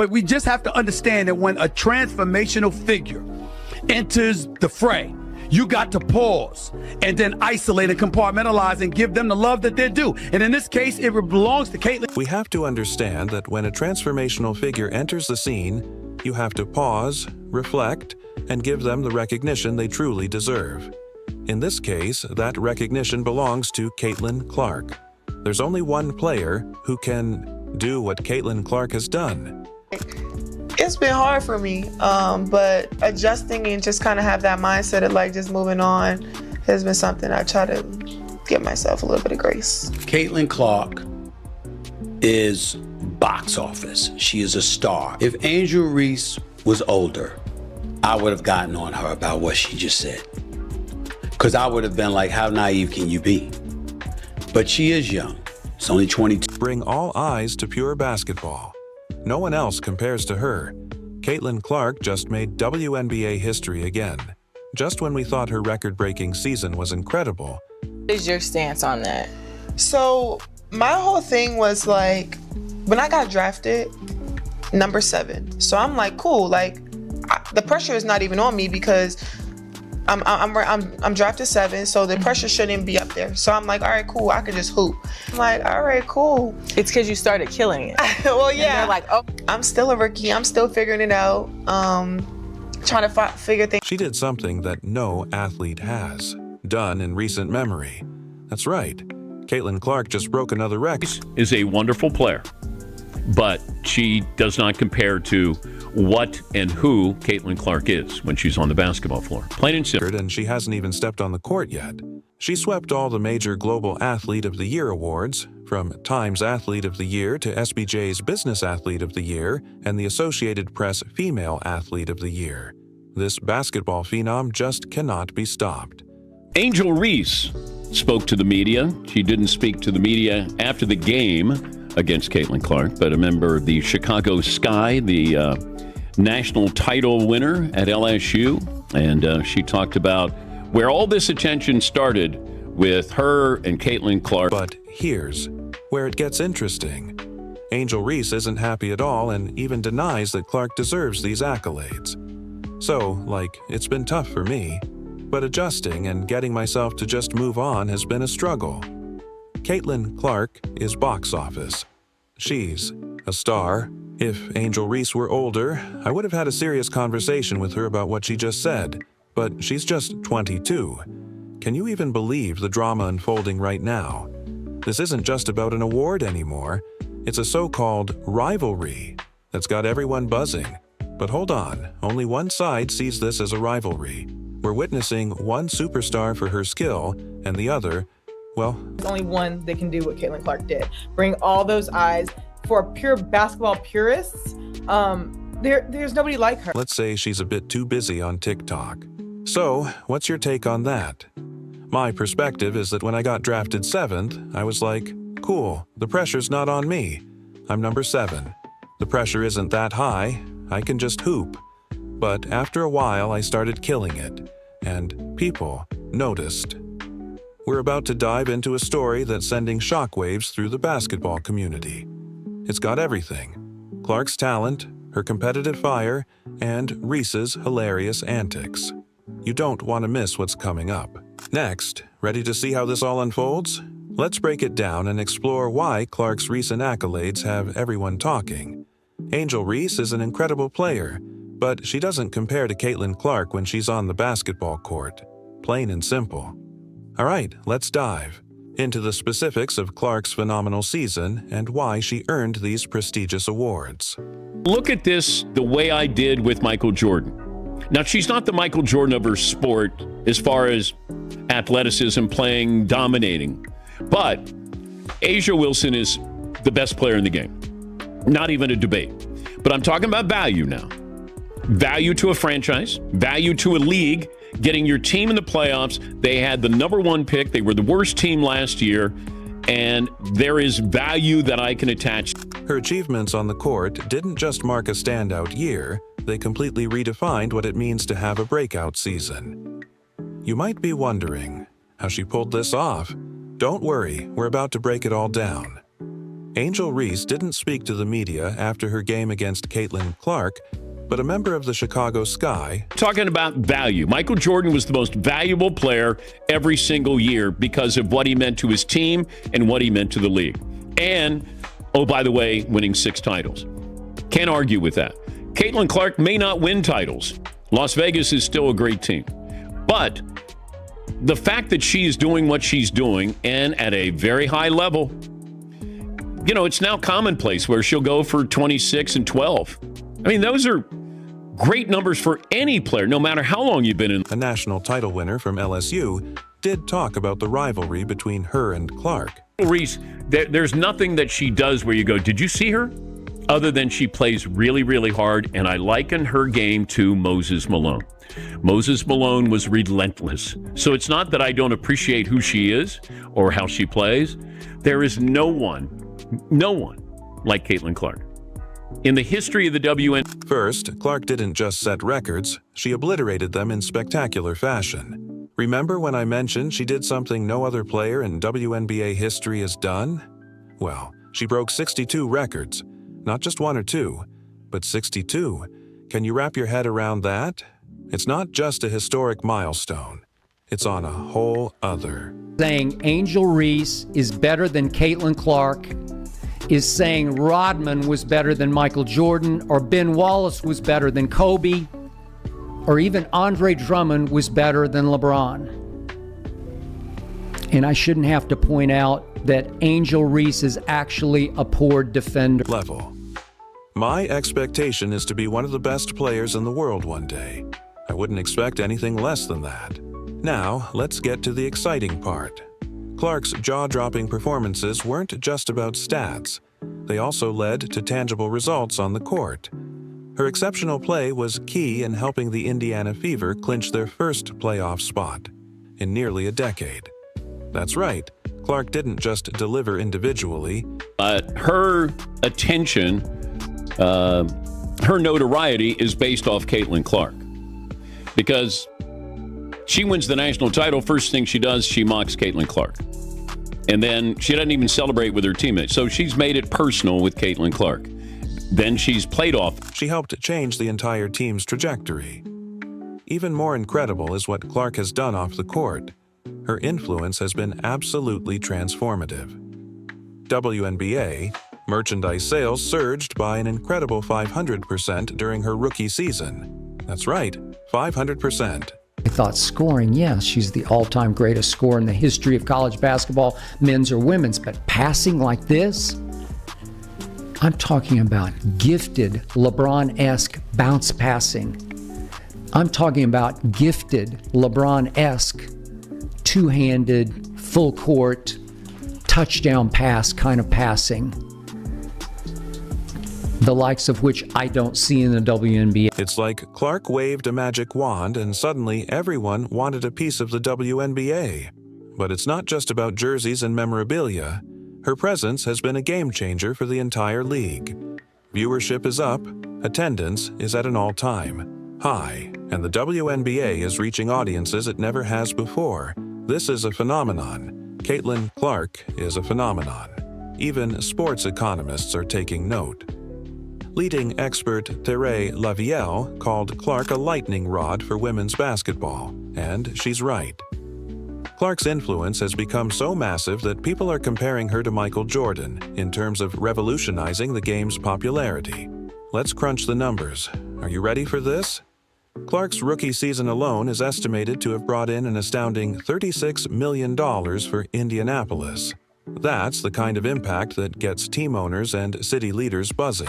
But we just have to understand that when a transformational figure enters the fray, you got to pause and then isolate and compartmentalize and give them the love that they're due. And in this case, it belongs to Caitlin. We have to understand that when a transformational figure enters the scene, you have to pause, reflect, and give them the recognition they truly deserve. In this case, that recognition belongs to Caitlin Clark. There's only one player who can do what Caitlin Clark has done. It's been hard for me, but adjusting and just kind of have that mindset of like just moving on has been something I try to give myself a little bit of grace. Caitlin Clark is box office. She is a star. If Angel Reese was older, I would have gotten on her about what she just said. Because I would have been like, how naive can you be? But she is young. It's only 22. Bring all eyes to pure basketball. No one else compares to her. Caitlin Clark just made WNBA history again. Just when we thought her record-breaking season was incredible. What is your stance on that? So my whole thing was like, when I got drafted, number 7. So I'm like, cool, like the pressure is not even on me because I'm drafted 7, so the pressure shouldn't be up there. So I'm like, all right, cool, I can just hoop. I'm like, all right, cool. It's because you started killing it. Well, yeah. And they're like, oh. I'm still a rookie. I'm still figuring it out. Trying to figure things. She did something that no athlete has done in recent memory. That's right. Caitlin Clark just broke another record. Is a wonderful player, but she does not compare to what and who Caitlin Clark is when she's on the basketball floor. Plain and simple. And she hasn't even stepped on the court yet. She swept all the major Global Athlete of the Year awards, from Times Athlete of the Year to SBJ's Business Athlete of the Year and the Associated Press Female Athlete of the Year. This basketball phenom just cannot be stopped. Angel Reese spoke to the media. She didn't speak to the media after the game against Caitlin Clark, but a member of the Chicago Sky, the national title winner at LSU, and she talked about where all this attention started with her and Caitlin Clark. But here's where it gets interesting. Angel Reese isn't happy at all and even denies that Clark deserves these accolades. So, like, it's been tough for me, but adjusting and getting myself to just move on has been a struggle. Caitlin Clark is box office. She's a star. If Angel Reese were older, I would have had a serious conversation with her about what she just said, but she's just 22. Can you even believe the drama unfolding right now? This isn't just about an award anymore. It's a so-called rivalry that's got everyone buzzing. But hold on, only one side sees this as a rivalry. We're witnessing one superstar for her skill, and the other, well... There's only one that can do what Caitlin Clark did. Bring all those eyes. For pure basketball purists, there's nobody like her. Let's say she's a bit too busy on TikTok. So, what's your take on that? My perspective is that when I got drafted 7th, I was like, cool, the pressure's not on me. I'm number 7. The pressure isn't that high, I can just hoop. But after a while, I started killing it, and people noticed. We're about to dive into a story that's sending shockwaves through the basketball community. It's got everything: Clark's talent, her competitive fire, and Reese's hilarious antics. You don't want to miss what's coming up. Next, ready to see how this all unfolds? Let's break it down and explore why Clark's recent accolades have everyone talking. Angel Reese is an incredible player, but she doesn't compare to Caitlin Clark when she's on the basketball court. Plain and simple. All right, let's dive into the specifics of Clark's phenomenal season and why she earned these prestigious awards. Look at this the way I did with Michael Jordan. Now, she's not the Michael Jordan of her sport as far as athleticism, playing, dominating. But A'ja Wilson is the best player in the game. Not even a debate. But I'm talking about value now. Value to a franchise, value to a league, getting your team in the playoffs. They had the number 1 pick. They were the worst team last year. And there is value that I can attach. Her achievements on the court didn't just mark a standout year, they completely redefined what it means to have a breakout season. You might be wondering how she pulled this off. Don't worry, we're about to break it all down. Angel Reese didn't speak to the media after her game against Caitlin Clark, but a member of the Chicago Sky, Talking about value, Michael Jordan was the most valuable player every single year because of what he meant to his team and what he meant to the league. And, oh, by the way, winning 6 titles. Can't argue with that. Caitlin Clark may not win titles. Las Vegas is still a great team. But the fact that she is doing what she's doing and at a very high level, you know, it's now commonplace where she'll go for 26 and 12. I mean, those are great numbers for any player, no matter how long you've been in. a national title winner from LSU, did talk about the rivalry between her and Clark. Reese, there's nothing that she does where you go, did you see her? Other than she plays really, really hard, and I liken her game to Moses Malone. Moses Malone was relentless. So it's not that I don't appreciate who she is or how she plays. There is no one like Caitlin Clark. In the history of the WNBA. First, Clark didn't just set records, she obliterated them in spectacular fashion. Remember when I mentioned she did something no other player in WNBA history has done? Well, she broke 62 records. Not just 1 or 2, but 62. Can you wrap your head around that? It's not just a historic milestone. It's on a whole other. Saying Angel Reese is better than Caitlin Clark is saying Rodman was better than Michael Jordan, or Ben Wallace was better than Kobe, or even Andre Drummond was better than LeBron. And I shouldn't have to point out that Angel Reese is actually a poor defender. Level. My expectation is to be one of the best players in the world one day. I wouldn't expect anything less than that. Now, let's get to the exciting part. Clark's jaw-dropping performances weren't just about stats. They also led to tangible results on the court. Her exceptional play was key in helping the Indiana Fever clinch their first playoff spot in nearly a decade. That's right, Clark didn't just deliver individually. Her attention, her notoriety is based off Caitlin Clark. Because she wins the national title, first thing she does, she mocks Caitlin Clark. And then she doesn't even celebrate with her teammates. So she's made it personal with Caitlin Clark. Then she's played off. She helped change the entire team's trajectory. Even more incredible is what Clark has done off the court. Her influence has been absolutely transformative. WNBA, merchandise sales surged by an incredible 500% during her rookie season. That's right, 500%. I thought scoring, yes, she's the all-time greatest scorer in the history of college basketball, men's or women's, but passing like this? I'm talking about gifted LeBron-esque bounce passing. I'm talking about gifted LeBron-esque two-handed, full court, touchdown pass kind of passing. The likes of which I don't see in the WNBA. It's like Clark waved a magic wand and suddenly everyone wanted a piece of the WNBA. But it's not just about jerseys and memorabilia. Her presence has been a game changer for the entire league. Viewership is up, attendance is at an all-time high, and the WNBA is reaching audiences it never has before. This is a phenomenon. Caitlin Clark is a phenomenon. Even sports economists are taking note. Leading expert Thérèse Lavielle called Clark a lightning rod for women's basketball, and she's right. Clark's influence has become so massive that people are comparing her to Michael Jordan in terms of revolutionizing the game's popularity. Let's crunch the numbers. Are you ready for this? Clark's rookie season alone is estimated to have brought in an astounding $36 million for Indianapolis. That's the kind of impact that gets team owners and city leaders buzzing.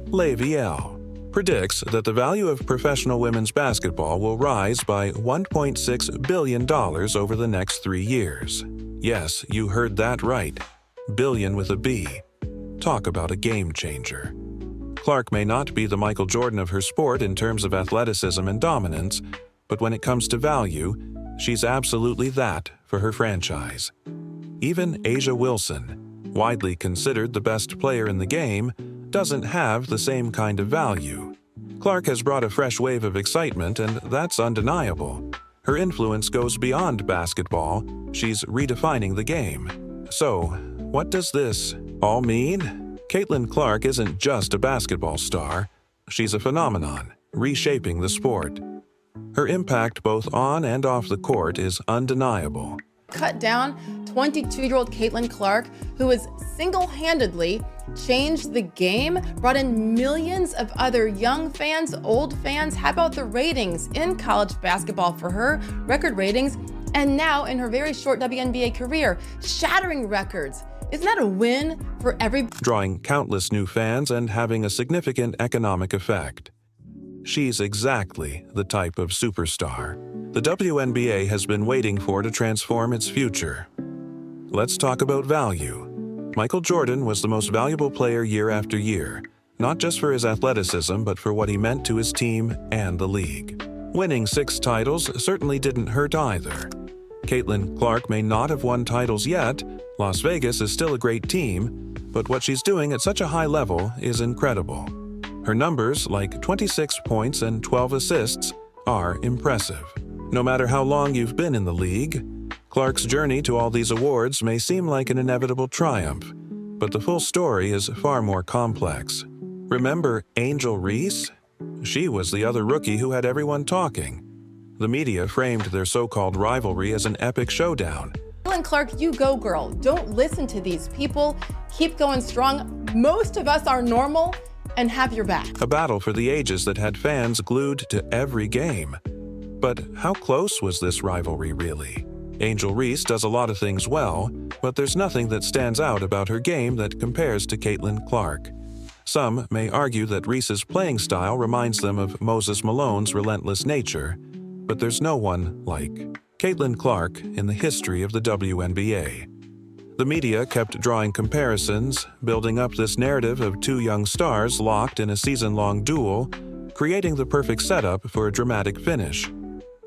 Lavielle predicts that the value of professional women's basketball will rise by $1.6 billion over the next 3 years. Yes, you heard that right. Billion with a B. Talk about a game changer. Clark may not be the Michael Jordan of her sport in terms of athleticism and dominance, but when it comes to value, she's absolutely that for her franchise. Even A'ja Wilson, widely considered the best player in the game, doesn't have the same kind of value. Clark has brought a fresh wave of excitement, and that's undeniable. Her influence goes beyond basketball. She's redefining the game. So, what does this All mean? Caitlin Clark isn't just a basketball star. She's a phenomenon, reshaping the sport. Her impact both on and off the court is undeniable. Cut down 22-year-old Caitlin Clark, who has single-handedly changed the game, brought in millions of other young fans, old fans. How about the ratings in college basketball for her? Record ratings. And now in her very short WNBA career, shattering records. Isn't that a win for every... Drawing countless new fans and having a significant economic effect. She's exactly the type of superstar the WNBA has been waiting for to transform its future. Let's talk about value. Michael Jordan was the most valuable player year after year, not just for his athleticism, but for what he meant to his team and the league. Winning 6 titles certainly didn't hurt either. Caitlin Clark may not have won titles yet. Las Vegas is still a great team, but what she's doing at such a high level is incredible. Her numbers, like 26 points and 12 assists, are impressive. No matter how long you've been in the league, Clark's journey to all these awards may seem like an inevitable triumph, but the full story is far more complex. Remember Angel Reese? She was the other rookie who had everyone talking. The media framed their so-called rivalry as an epic showdown. Caitlin Clark, you go, girl. Don't listen to these people. Keep going strong. Most of us are normal and have your back. A battle for the ages that had fans glued to every game. But how close was this rivalry really? Angel Reese does a lot of things well, but there's nothing that stands out about her game that compares to Caitlin Clark. Some may argue that Reese's playing style reminds them of Moses Malone's relentless nature, but there's no one like Caitlin Clark in the history of the WNBA. The media kept drawing comparisons, building up this narrative of 2 young stars locked in a season-long duel, creating the perfect setup for a dramatic finish.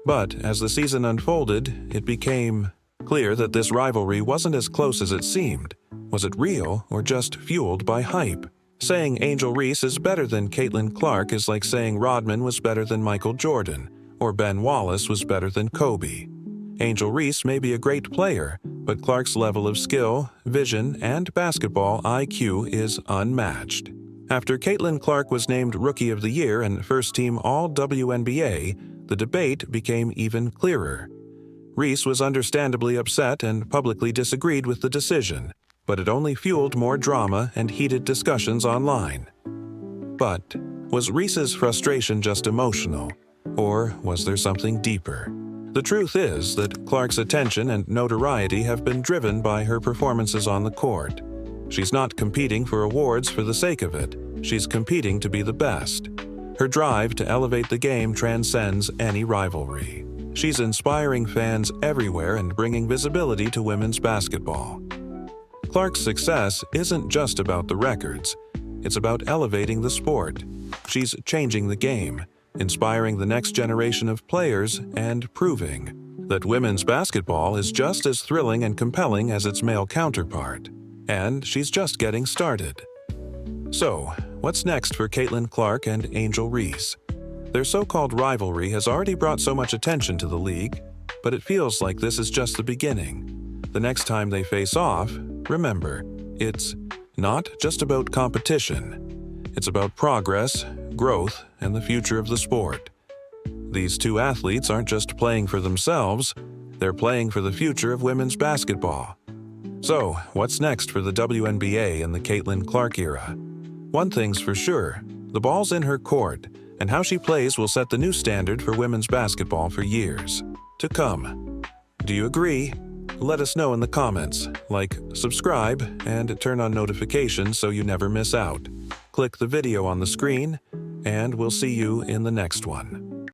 But as the season unfolded, it became clear that this rivalry wasn't as close as it seemed. Was it real or just fueled by hype? Saying Angel Reese is better than Caitlin Clark is like saying Rodman was better than Michael Jordan, or Ben Wallace was better than Kobe. Angel Reese may be a great player, but Clark's level of skill, vision, and basketball IQ is unmatched. After Caitlin Clark was named Rookie of the Year and First Team All-WNBA, the debate became even clearer. Reese was understandably upset and publicly disagreed with the decision, but it only fueled more drama and heated discussions online. But was Reese's frustration just emotional, or was there something deeper? The truth is that Clark's attention and notoriety have been driven by her performances on the court. She's not competing for awards for the sake of it. She's competing to be the best. Her drive to elevate the game transcends any rivalry. She's inspiring fans everywhere and bringing visibility to women's basketball. Clark's success isn't just about the records. It's about elevating the sport. She's changing the game, inspiring the next generation of players, and proving that women's basketball is just as thrilling and compelling as its male counterpart. And she's just getting started. So, what's next for Caitlin Clark and Angel Reese? Their so-called rivalry has already brought so much attention to the league, but it feels like this is just the beginning. The next time they face off, remember, it's not just about competition. It's about progress, growth, and the future of the sport. These 2 athletes aren't just playing for themselves, they're playing for the future of women's basketball. So, what's next for the WNBA in the Caitlin Clark era? One thing's for sure, the ball's in her court, and how she plays will set the new standard for women's basketball for years to come. Do you agree? Let us know in the comments. Like, subscribe, and turn on notifications so you never miss out. Click the video on the screen, and we'll see you in the next one.